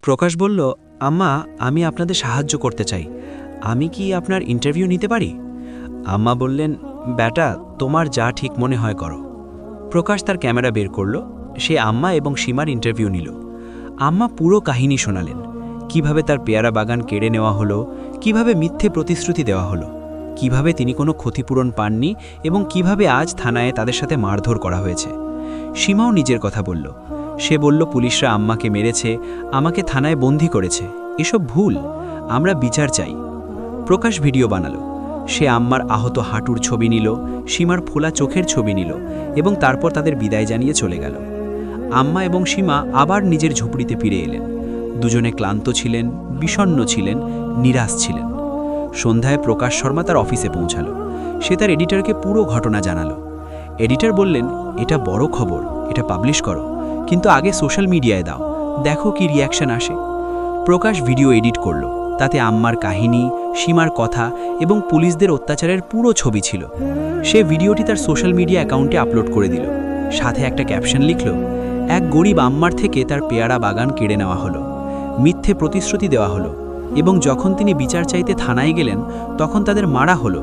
প্রকাশ বলল, আম্মা, আমি আপনাদের সাহায্য করতে চাই। আমি কি আপনার ইন্টারভিউ নিতে পারি? আম্মা বললেন, বেটা, তোমার যা ঠিক মনে হয় করো। প্রকাশ তার ক্যামেরা বের করল। সে আম্মা এবং সীমার ইন্টারভিউ নিল। আম্মা পুরো কাহিনী শোনালেন, কিভাবে তার পেয়ারা বাগান কেড়ে নেওয়া হলো, কিভাবে মিথ্যে প্রতিশ্রুতি দেওয়া হলো, কিভাবে তিনি কোনো ক্ষতিপূরণ পাননি এবং কিভাবে আজ থানায় তাদের সাথে মারধর করা হয়েছে। সীমাও নিজের কথা বলল। সে বলল, পুলিশরা আম্মাকে মেরেছে, আমাকে থানায় বন্দী করেছে, এসব ভুল, আমরা বিচার চাই। প্রকাশ ভিডিও বানালো। সে আম্মার আহত হাঁটুর ছবি নিল, সীমার ফোলা চোখের ছবি নিল এবং তারপর তাদের বিদায় জানিয়ে চলে গেল। আম্মা এবং সীমা আবার নিজের ঝুপড়িতে ফিরে এলেন। দুজনে ক্লান্ত ছিলেন, বিষণ্ণ ছিলেন, নিরাশ ছিলেন। সন্ধ্যায় প্রকাশ শর্মা তার অফিসে পৌঁছালো। সে তার এডিটরকে পুরো ঘটনা জানালো। এডিটর বললেন, এটা বড় খবর, এটা পাবলিশ করো, কিন্তু আগে সোশ্যাল মিডিয়ায় দাও, দেখো কি রিয়াকশন আসে। প্রকাশ ভিডিও এডিট করল। তাতে আম্মার কাহিনী, সীমার কথা এবং পুলিশদের অত্যাচারের পুরো ছবি ছিল। সে ভিডিওটি তার সোশ্যাল মিডিয়া অ্যাকাউন্টে আপলোড করে দিল। সাথে একটা ক্যাপশন লিখল, এক গরিব আম্মার থেকে তার পেয়ারা বাগান কেড়ে নেওয়া হলো, মিথ্যে প্রতিশ্রুতি দেওয়া হলো এবং যখন তিনি বিচার চাইতে থানায় গেলেন তখন তাদের মারা হলো।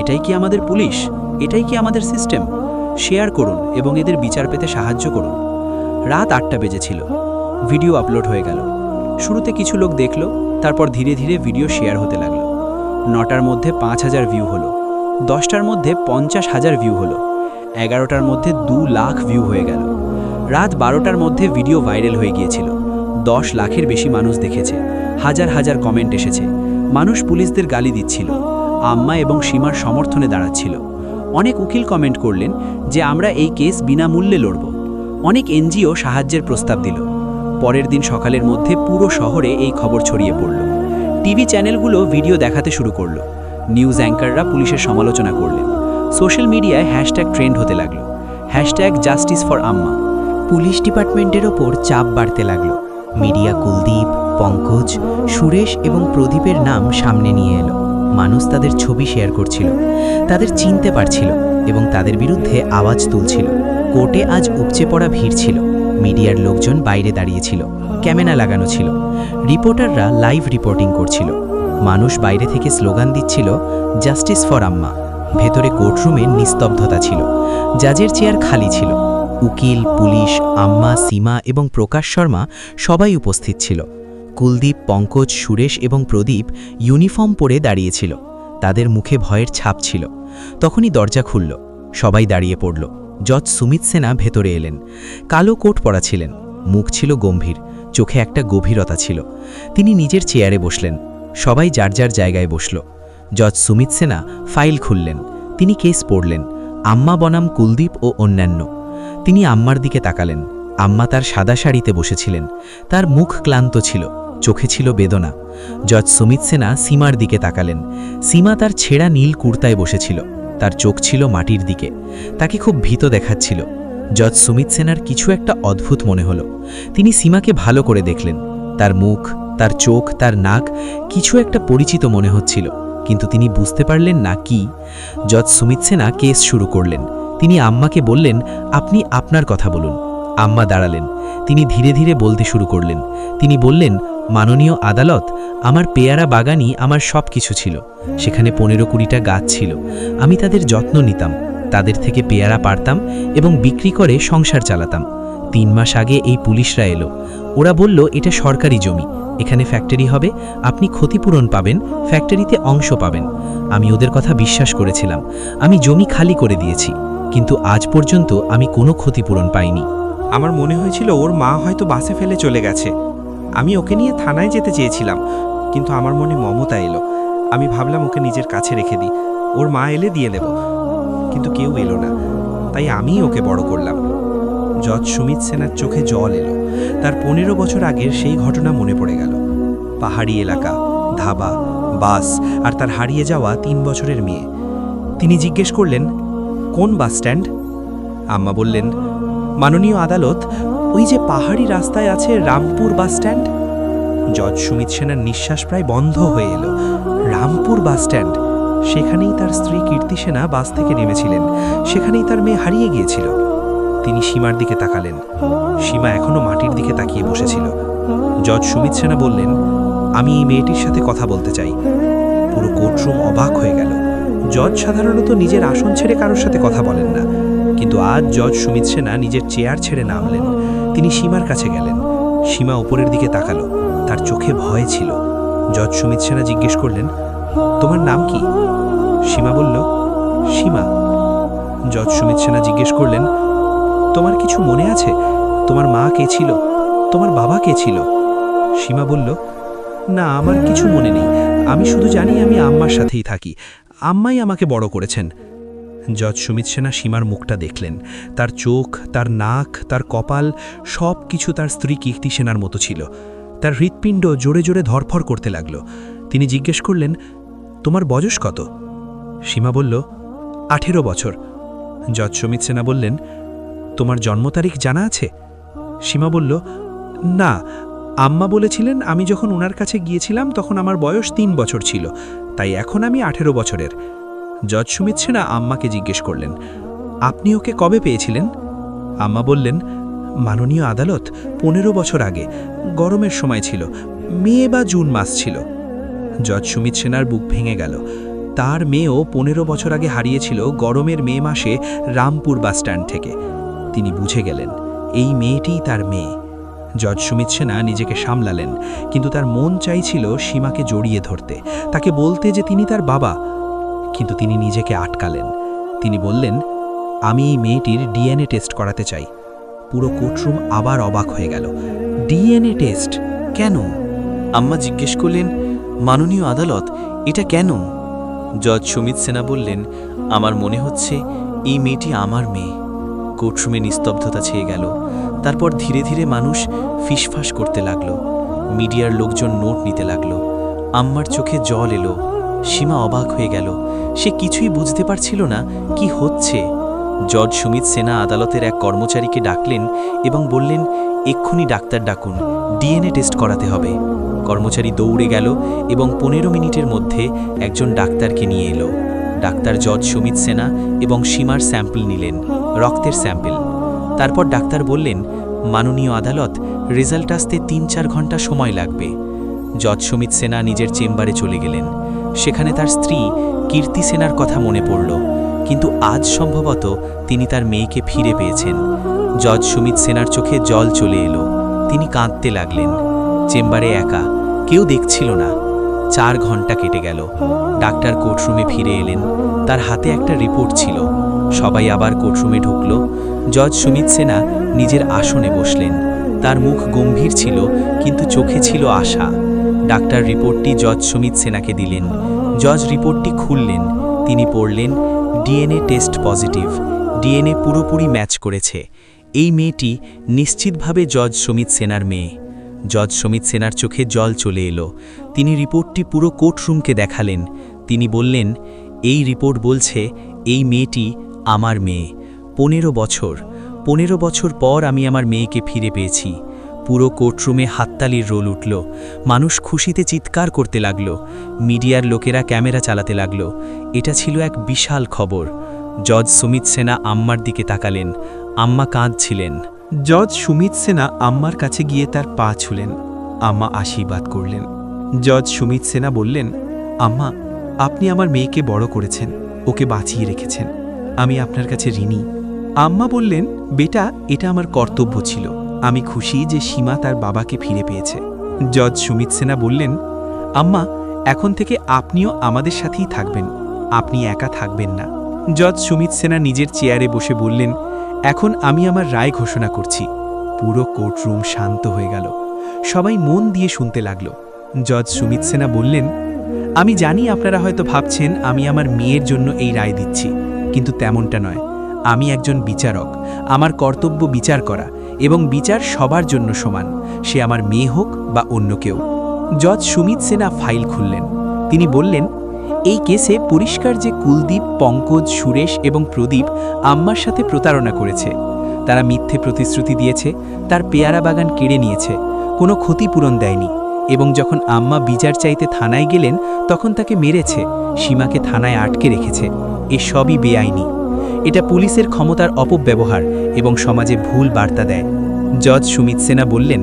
এটাই কি আমাদের পুলিশ? এটাই কি আমাদের সিস্টেম? শেয়ার করুন এবং এদের বিচার পেতে সাহায্য করুন। রাত 8টা বেজেছিল। ভিডিও আপলোড হয়ে গেল। শুরুতে কিছু লোক দেখল, তারপর ধীরে ধীরে ভিডিও শেয়ার হতে লাগলো। 9টার মধ্যে 5000 ভিউ হলো, 10টার মধ্যে 50,000 ভিউ হলো, 11টার মধ্যে 2 লাখ ভিউ হয়ে গেল। রাত 12টার মধ্যে ভিডিও ভাইরাল হয়ে গিয়েছিল। 10 লাখের বেশি মানুষ দেখেছে, হাজার হাজার কমেন্ট এসেছে। মানুষ পুলিশদের গালি দিচ্ছিল, আম্মা এবং সীমার সমর্থনে দাঁড়াচ্ছিল। অনেক উকিল কমেন্ট করলেন যে আমরা এই কেস বিনামূল্যে লড়ব। অনেক এনজিও সাহায্যের প্রস্তাব দিল। পরের দিন সকালের মধ্যে পুরো শহরে এই খবর ছড়িয়ে পড়ল। টিভি চ্যানেলগুলো ভিডিও দেখাতে শুরু করল। নিউজ অ্যাঙ্কাররা পুলিশের সমালোচনা করলেন। সোশ্যাল মিডিয়ায় হ্যাশট্যাগ ট্রেন্ড হতে লাগলো, হ্যাশট্যাগ জাস্টিস ফর আম্মা। পুলিশ ডিপার্টমেন্টের ওপর চাপ বাড়তে লাগলো। মিডিয়া কুলদীপ, পঙ্কজ, সুরেশ এবং প্রদীপের নাম সামনে নিয়ে এলো। মানুষ তাদের ছবি শেয়ার করছিল, তাদের চিনতে পারছিল এবং তাদের বিরুদ্ধে আওয়াজ তুলছিল। কোর্টে আজ উপচে পড়া ভিড় ছিল। মিডিয়ার লোকজন বাইরে দাঁড়িয়েছিল, ক্যামেরা লাগানো ছিল। রিপোর্টাররা লাইভ রিপোর্টিং করছিল। মানুষ বাইরে থেকে স্লোগান দিচ্ছিল, জাস্টিস ফর আম্মা। ভেতরে কোর্টরুমে নিস্তব্ধতা ছিল। জাজের চেয়ার খালি ছিল। উকিল, পুলিশ, আম্মা, সীমা এবং প্রকাশ শর্মা সবাই উপস্থিত ছিল। কুলদীপ, পঙ্কজ, সুরেশ এবং প্রদীপ ইউনিফর্ম পরে দাঁড়িয়েছিল। তাদের মুখে ভয়ের ছাপ ছিল। তখনই দরজা খুলল। সবাই দাঁড়িয়ে পড়ল। জজ সুমিত সেনা ভেতরে এলেন। কালো কোট পরা ছিলেন, মুখ ছিল গম্ভীর, চোখে একটা গভীরতা ছিল। তিনি নিজের চেয়ারে বসলেন। সবাই যার যার জায়গায় বসল। জজ সুমিত সেনা ফাইল খুললেন। তিনি কেস পড়লেন, আম্মা বনাম কুলদীপ ও অন্যান্য। তিনি আম্মার দিকে তাকালেন। আম্মা তার সাদা শাড়িতে বসেছিলেন। তার মুখ ক্লান্ত ছিল, চোখে ছিল বেদনা। জজ সুমিত সেনা সীমার দিকে তাকালেন। সীমা তার ছেঁড়া নীল কুর্তায় বসেছিল। তার চোখ ছিল মাটির দিকে। তাকে খুব ভীত দেখাচ্ছিল। জজ সুমিত সেনার কিছু একটা অদ্ভুত মনে হলো। তিনি সীমাকে ভালো করে দেখলেন। তার মুখ, তার চোখ, তার নাক, কিছু একটা পরিচিত মনে হচ্ছিল, কিন্তু তিনি বুঝতে পারলেন না কি। জজ সুমিত সেনা কেস শুরু করলেন। তিনি আম্মাকে বললেন, আপনি আপনার কথা বলুন। আম্মা দাঁড়ালেন। তিনি ধীরে ধীরে বলতে শুরু করলেন। তিনি বললেন, মাননীয় আদালত, আমার পেয়ারা বাগানই আমার সব কিছু ছিল। সেখানে 15-20টা গাছ ছিল। আমি তাদের যত্ন নিতাম, তাদের থেকে পেয়ারা পারতাম এবং বিক্রি করে সংসার চালাতাম। 3 মাস আগে এই পুলিশরা এলো। ওরা বলল, এটা সরকারি জমি, এখানে ফ্যাক্টরি হবে, আপনি ক্ষতিপূরণ পাবেন, ফ্যাক্টরিতে অংশ পাবেন। আমি ওদের কথা বিশ্বাস করেছিলাম। আমি জমি খালি করে দিয়েছি, কিন্তু আজ পর্যন্ত আমি কোনো ক্ষতিপূরণ পাইনি। আমার মনে হয়েছিল ওর মা হয়তো বাসে ফেলে চলে গেছে। আমি ওকে নিয়ে থানায় যেতে চেয়েছিলাম, কিন্তু আমার মনে মমতা এলো। আমি ভাবলাম ওকে নিজের কাছে রেখে দিই, ওর মা এলে দিয়ে দেব, কিন্তু কেউ এলো না, তাই আমিই ওকে বড় করলাম। জজ সুমিত সেনার চোখে জল এলো। তার 15 বছর আগের সেই ঘটনা মনে পড়ে গেল। পাহাড়ি এলাকা, ধাবা, বাস আর তার হারিয়ে যাওয়া 3 বছরের মেয়ে। তিনি জিজ্ঞেস করলেন, কোন বাস স্ট্যান্ড? আম্মা বললেন, মাননীয় আদালত, ওই যে পাহাড়ি রাস্তায় আছে রামপুর বাস স্ট্যান্ড। জজ সুমিত সেনার নিঃশ্বাস প্রায় বন্ধ হয়ে এলো। রামপুর বাস স্ট্যান্ড, সেখানেই তার স্ত্রী কীর্তি সেনা বাস থেকে নেমেছিলেন, সেখানেই তার মেয়ে হারিয়ে গিয়েছিল। তিনি সীমার দিকে তাকালেন। সীমা এখনো মাটির দিকে তাকিয়ে বসেছিল। জজ সুমিত সেনা বললেন, আমি এই মেয়েটির সাথে কথা বলতে চাই। পুরো কোর্টরুম অবাক হয়ে গেল। জজ সাধারণত নিজের আসন ছেড়ে কারোর সাথে কথা বলেন না, কিন্তু আজ জজ সুমিত সেনা নিজের চেয়ার ছেড়ে নামলেন। তিনি সীমার কাছে গেলেন। সীমা উপরের দিকে তাকালো, তার চোখে ভয় ছিল। জজ সুমিত সেনা জিজ্ঞেস করলেন, তোমার নাম কি? সীমা বলল, সীমা। জজ সুমিত সেনা জিজ্ঞেস করলেন, তোমার কিছু মনে আছে? তোমার মা কে ছিল? তোমার বাবা কে ছিল? সীমা বলল, না, আমার কিছু মনে নেই। আমি শুধু জানি আমি আম্মার সাথেই থাকি। আম্মাই আমাকে বড় করেছেন। জজ সুমিত সেনা সীমার মুখটা দেখলেন। তার চোখ, তার নাক, তার কপাল সব কিছু তার স্ত্রী কীর্তি সেনার মতো ছিল। তার হৃৎপিণ্ড জোরে জোরে ধরফর করতে লাগল। তিনি জিজ্ঞেস করলেন, তোমার বয়স কত? সীমা বলল, 18 বছর। জজ সুমিত সেনা বললেন, তোমার জন্ম তারিখ জানা আছে? সীমা বলল, না, আম্মা বলেছিলেন আমি যখন ওনার কাছে গিয়েছিলাম তখন আমার বয়স 3 বছর ছিল, তাই এখন আমি 18 বছরের। জজ সুমিত সেনা আম্মাকে জিজ্ঞেস করলেন, আপনি ওকে কবে পেয়েছিলেন? আম্মা বললেন, মাননীয় আদালত, 15 বছর আগে, গরমের সময় ছিল, মে বা জুন মাস ছিল। জজ সুমিত সেনার বুক ভেঙে গেল। তার মেয়েও 15 বছর আগে হারিয়েছিল গরমের মে মাসে রামপুর বাসস্ট্যান্ড থেকে। তিনি বুঝে গেলেন এই মেয়েটিই তার মেয়ে। জজ সুমিত সেনা নিজেকে সামলালেন, কিন্তু তার মন চাইছিল সীমাকে জড়িয়ে ধরতে, তাকে বলতে যে তিনি তার বাবা, কিন্তু তিনি নিজেকে আটকালেন। তিনি বললেন, আমি এই মেয়েটির ডিএনএ টেস্ট করাতে চাই। পুরো কোর্টরুম আবার অবাক হয়ে গেল। ডিএনএ টেস্ট কেন? আম্মা জিজ্ঞেস করলেন, মাননীয় আদালত, এটা কেন? জজ সুমিত সেনা বললেন, আমার মনে হচ্ছে এই মেয়েটি আমার মেয়ে। কোর্টরুমে নিস্তব্ধতা ছেয়ে গেল। তারপর ধীরে ধীরে মানুষ ফিসফাস করতে লাগলো। মিডিয়ার লোকজন নোট নিতে লাগলো। আম্মার চোখে জল এলো। সীমা অবাক হয়ে গেল। সে কিছুই বুঝতে পারছিল না কি হচ্ছে। জজ সুমিত সেনা আদালতের এক কর্মচারীকে ডাকলেন এবং বললেন, এক্ষুনি ডাক্তার ডাকুন, ডিএনএ টেস্ট করাতে হবে। কর্মচারী দৌড়ে গেল এবং 15 মিনিটের মধ্যে একজন ডাক্তারকে নিয়ে এলো। ডাক্তার জজ সুমিত সেনা এবং সীমার স্যাম্পল নিলেন, রক্তের স্যাম্পল। তারপর ডাক্তার বললেন, মাননীয় আদালত, রেজাল্ট আসতে 3-4 ঘন্টা সময় লাগবে। জজ সুমিত সেনা নিজের চেম্বারে চলে গেলেন। সেখানে তার স্ত্রী কীর্তি সেনার কথা মনে পড়ল, কিন্তু আজ সম্ভবত তিনি তার মেয়েকে ফিরে পেয়েছেন। জজ সুমিত সেনার চোখে জল চলে এলো। তিনি কাঁদতে লাগলেন। চেম্বারে একা, কেউ দেখছিল না। 4 ঘন্টা কেটে গেল। ডাক্তার কোর্টরুমে ফিরে এলেন। তার হাতে একটা রিপোর্ট ছিল। সবাই আবার কোর্টরুমে ঢুকল। জজ সুমিত সেনা নিজের আসনে বসলেন। তার মুখ গম্ভীর ছিল, কিন্তু চোখে ছিল আশা। ডাক্তার রিপোর্টটি জজ সুমিত সেনাকে দিলেন। জজ রিপোর্টটি খুললেন। তিনি পড়লেন, ডিএনএ টেস্ট পজিটিভ। ডিএনএ পুরোপুরি ম্যাচ করেছে। এই মেয়েটি নিশ্চিতভাবে জজ সুমিত সেনার মেয়ে। জজ সুমিত সেনার চোখে জল চলে এলো। তিনি রিপোর্টটি পুরো কোর্টরুমকে দেখালেন। তিনি বললেন, এই রিপোর্ট বলছে এই মেয়েটি আমার মেয়ে। 15 বছর পর আমি আমার মেয়েকে ফিরে পেয়েছি। পুরো কোর্টরুমে হাততালির রোল উঠল। মানুষ খুশিতে চিৎকার করতে লাগল। মিডিয়ার লোকেরা ক্যামেরা চালাতে লাগল। এটা ছিল এক বিশাল খবর। জজ সুমিত সেনা আম্মার দিকে তাকালেন। আম্মা কাঁদছিলেন। জজ সুমিত সেনা আম্মার কাছে গিয়ে তার পা ছুলেন। আম্মা আশীর্বাদ করলেন। জজ সুমিত সেনা বললেন, আম্মা, আপনি আমার মেয়েকে বড় করেছেন, ওকে বাঁচিয়ে রেখেছেন। আমি আপনার কাছে ঋণী। আম্মা বললেন, বেটা, এটা আমার কর্তব্য ছিল। আমি খুশি যে সীমা তার বাবাকে ফিরে পেয়েছে। জজ সুমিত সেনা বললেন, আম্মা, এখন থেকে আপনিও আমাদের সাথেই থাকবেন, আপনি একা থাকবেন না। জজ সুমিত সেনা নিজের চেয়ারে বসে বললেন, এখন আমি আমার রায় ঘোষণা করছি। পুরো কোর্টরুম শান্ত হয়ে গেল। সবাই মন দিয়ে শুনতে লাগল। জজ সুমিত সেনা বললেন, আমি জানি আপনারা হয়তো ভাবছেন আমি আমার মেয়ের জন্য এই রায় দিচ্ছি, কিন্তু তেমনটা নয়। আমি একজন বিচারক। আমার কর্তব্য বিচার করা, এবং বিচার সবার জন্য সমান, সে আমার মেয়ে হোক বা অন্য কেউ। জজ সুমিত সেনা ফাইল খুললেন। তিনি বললেন, এই কেসে পরিষ্কার যে কুলদীপ, পঙ্কজ, সুরেশ এবং প্রদীপ আম্মার সাথে প্রতারণা করেছে। তারা মিথ্যে প্রতিশ্রুতি দিয়েছে, তার পেয়ারা বাগান কেড়ে নিয়েছে, কোনো ক্ষতিপূরণ দেয়নি, এবং যখন আম্মা বিচার চাইতে থানায় গেলেন তখন তাকে মেরেছে, সীমাকে থানায় আটকে রেখেছে। এসবই বেআইনি। এটা পুলিশের ক্ষমতার অপব্যবহার এবং সমাজে ভুল বার্তা দেয়। জজ সুমিত সেনা বললেন,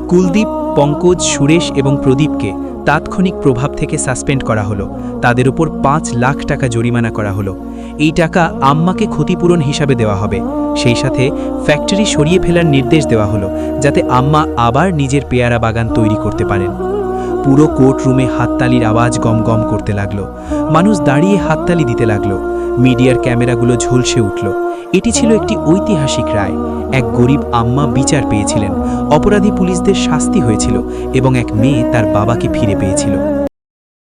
কুলদীপ, পঙ্কজ, সুরেশ এবং প্রদীপকে তাৎক্ষণিক প্রভাব থেকে সাসপেন্ড করা হলো। তাদের উপর 5 লাখ টাকা জরিমানা করা হলো। এই টাকা আম্মাকে ক্ষতিপূরণ হিসাবে দেওয়া হবে। সেই সাথে ফ্যাক্টরি সরিয়ে ফেলার নির্দেশ দেওয়া হলো, যাতে আম্মা আবার নিজের পেয়ারা বাগান তৈরি করতে পারেন। পুরো কোর্টরুমে হাততালির আওয়াজ গমগম করতে লাগলো। মানুষ দাঁড়িয়ে হাততালি দিতে লাগলো। মিডিয়ার ক্যামেরাগুলো ঝলসে উঠল। এটি ছিল একটি ঐতিহাসিক রায়। এক গরিব আম্মা বিচার পেয়েছিলেন, অপরাধী পুলিশদের শাস্তি হয়েছিল এবং এক মেয়ে তার বাবাকে ফিরে পেয়েছিল।